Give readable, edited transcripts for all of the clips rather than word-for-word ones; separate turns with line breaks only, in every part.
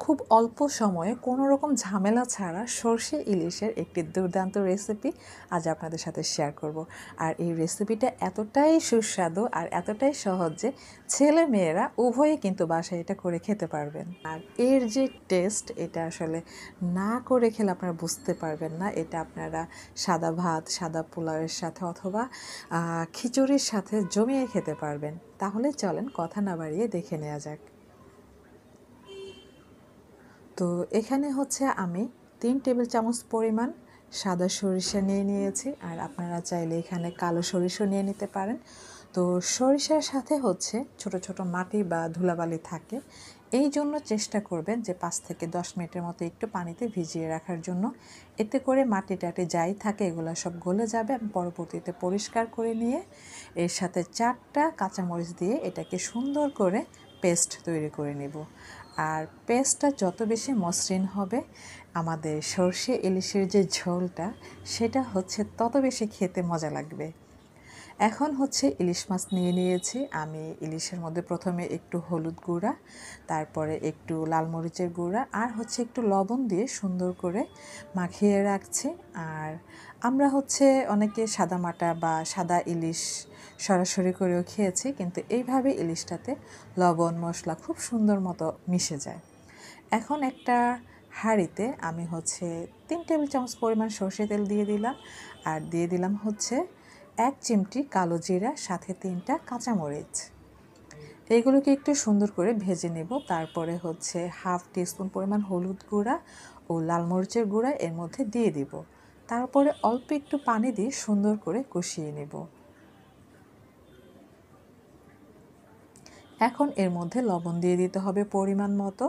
খুব অল্প সময়ে কোনো রকম ঝামেলা ছাড়া সর্ষে ইলিশের একটি দুর্দান্ত রেসিপি আজ আপনাদের সাথে শেয়ার করব। আর এই রেসিপিটা এতটাই সুস্বাদু আর এতটাই সহজ যে ছেলে মেয়েরা উভয়ে কিন্তু বাসায় এটা করে খেতে পারবেন। আর এর যে টেস্ট, এটা আসলে না করে খেলে আপনারা বুঝতে পারবেন না। এটা আপনারা সাদা ভাত, সাদা পোলাওয়ের সাথে অথবা খিচুড়ির সাথে জমিয়ে খেতে পারবেন। তাহলে চলেন কথা না বাড়িয়ে দেখে নেওয়া যাক। তো এখানে হচ্ছে আমি 3 টেবিল চামচ পরিমাণ সাদা সরিষা নিয়ে নিয়েছি, আর আপনারা চাইলে এখানে কালো সরিষা নিয়ে নিতে পারেন। তো সরিষার সাথে হচ্ছে ছোট ছোট মাটি বা ধুলাবালি থাকে, এই জন্য চেষ্টা করবেন যে 5 থেকে 10 মিনিটের মতো একটু পানিতে ভিজিয়ে রাখার জন্য। এতে করে মাটি টাটি যাই থাকে এগুলো সব গলে যাবে। আমি পরবর্তীতে পরিষ্কার করে নিয়ে এর সাথে 4টা কাঁচামরিচ দিয়ে এটাকে সুন্দর করে পেস্ট তৈরি করে নেব। আর পেস্টটা যত বেশি মসৃণ হবে, আমাদের সর্ষে ইলিশের যে ঝোলটা সেটা হচ্ছে তত বেশি খেতে মজা লাগবে। এখন হচ্ছে ইলিশ মাছ নিয়ে নিয়েছি আমি। ইলিশের মধ্যে প্রথমে একটু হলুদ গুঁড়া, তারপরে একটু লাল মরিচের গুঁড়া আর হচ্ছে একটু লবণ দিয়ে সুন্দর করে মাখিয়ে রাখছি। আর আমরা হচ্ছে অনেকে সাদা মাটা বা সাদা ইলিশ সরাসরি করেও খেয়েছি, কিন্তু এইভাবে ইলিশটাতে লবণ মশলা খুব সুন্দর মতো মিশে যায়। এখন একটা হাঁড়িতে আমি হচ্ছে 3 টেবিল চামচ পরিমাণ সরষে তেল দিয়ে দিলাম, আর দিয়ে দিলাম হচ্ছে 1 চিমটি কালো জিরা, সাথে 3টা কাঁচামরিচ। এইগুলোকে একটু সুন্দর করে ভেজে নেব। তারপরে হচ্ছে হাফ টিস্পুন পরিমাণ হলুদ গুঁড়া ও লাল মরিচের গুঁড়া এর মধ্যে দিয়ে দিব। তারপরে অল্প একটু পানি দিয়ে সুন্দর করে কষিয়ে নেব। এখন এর মধ্যে লবণ দিয়ে দিতে হবে পরিমাণ মতো।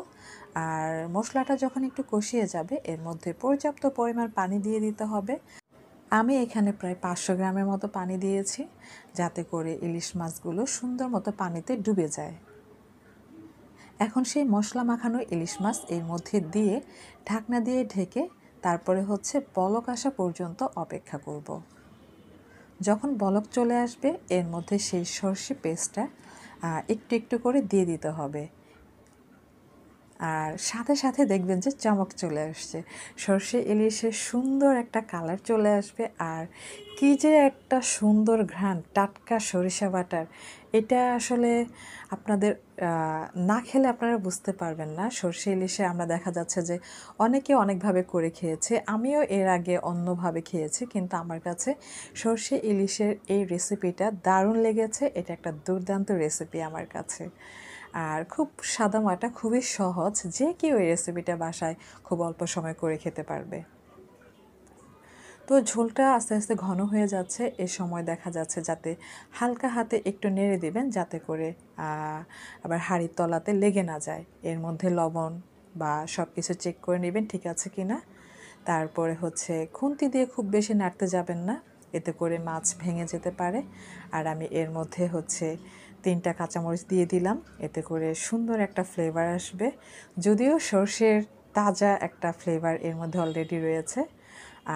আর মশলাটা যখন একটু কষিয়ে যাবে এর মধ্যে পর্যাপ্ত পরিমাণ পানি দিয়ে দিতে হবে। আমি এখানে প্রায় 500 গ্রামের মতো পানি দিয়েছি, যাতে করে ইলিশ মাছগুলো সুন্দর মতো পানিতে ডুবে যায়। এখন সেই মশলা মাখানো ইলিশ মাছ এর মধ্যে দিয়ে ঢাকনা দিয়ে ঢেকে তারপরে হচ্ছে বলক আসা পর্যন্ত অপেক্ষা করব। যখন বলক চলে আসবে এর মধ্যে সেই সর্ষে পেস্টটা একটু একটু করে দিয়ে দিতে হবে। আর সাথে সাথে দেখবেন যে চমক চলে আসছে, সর্ষে ইলিশের সুন্দর একটা কালার চলে আসবে। আর কী যে একটা সুন্দর ঘ্রাণ, টাটকা সরিষা বাটার, এটা আসলে আপনাদের না খেলে আপনারা বুঝতে পারবেন না। সর্ষে ইলিশে আমরা দেখা যাচ্ছে যে অনেকে অনেকভাবে করে খেয়েছে, আমিও এর আগে অন্যভাবে খেয়েছি, কিন্তু আমার কাছে সর্ষে ইলিশের এই রেসিপিটা দারুণ লেগেছে। এটা একটা দুর্দান্ত রেসিপি আমার কাছে। আর খুব সাদামাটা, খুবই সহজ, যে কেউ এই রেসিপিটা বাসায় খুব অল্প সময় করে খেতে পারবে। তো ঝোলটা আস্তে আস্তে ঘন হয়ে যাচ্ছে। এ সময় দেখা যাচ্ছে যাতে হালকা হাতে একটু নেড়ে দিবেন, যাতে করে আবার হাঁড়ির তলাতে লেগে না যায়। এর মধ্যে লবণ বা সব কিছু চেক করে নেবেন ঠিক আছে কি না। তারপরে হচ্ছে খুন্তি দিয়ে খুব বেশি নাড়তে যাবেন না, এতে করে মাছ ভেঙে যেতে পারে। আর আমি এর মধ্যে হচ্ছে 3টা কাঁচামরিচ দিয়ে দিলাম, এতে করে সুন্দর একটা ফ্লেভার আসবে। যদিও সর্ষের তাজা একটা ফ্লেভার এর মধ্যে অলরেডি রয়েছে।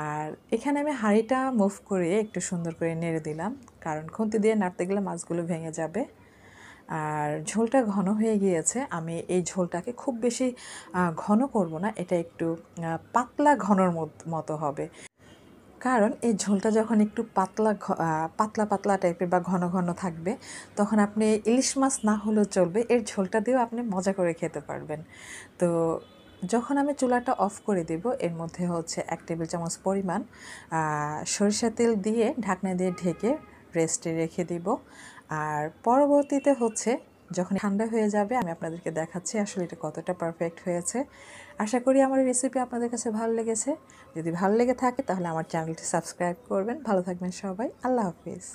আর এখানে আমি হাঁড়িটা মুভ করে একটু সুন্দর করে নেড়ে দিলাম, কারণ খুন্তি দিয়ে নাড়তে গেলে মাছগুলো ভেঙে যাবে। আর ঝোলটা ঘন হয়ে গিয়েছে। আমি এই ঝোলটাকে খুব বেশি ঘন করব না, এটা একটু পাতলা ঘনর মতো হবে। কারণ এই ঝোলটা যখন একটু পাতলা পাতলা টাইপের বা ঘন ঘন থাকবে, তখন আপনি ইলিশ মাছ না হলেও চলবে, এর ঝোলটা দিয়েও আপনি মজা করে খেতে পারবেন। তো যখন আমি চুলাটা অফ করে দেব, এর মধ্যে হচ্ছে 1 টেবিল চামচ পরিমাণ সরিষা তেল দিয়ে ঢাকনা দিয়ে ঢেকে রেস্টে রেখে দেব। আর পরবর্তীতে হচ্ছে যখন ঠান্ডা হয়ে যাবে আমি আপনাদেরকে দেখাচ্ছি আসলে এটা কতটা পারফেক্ট হয়েছে। আশা করি আমার রেসিপি আপনাদের কাছে ভালো লেগেছে। যদি ভালো লেগে থাকে তাহলে আমার চ্যানেলটি সাবস্ক্রাইব করবেন। ভালো থাকবেন সবাই। আল্লাহ হাফিজ।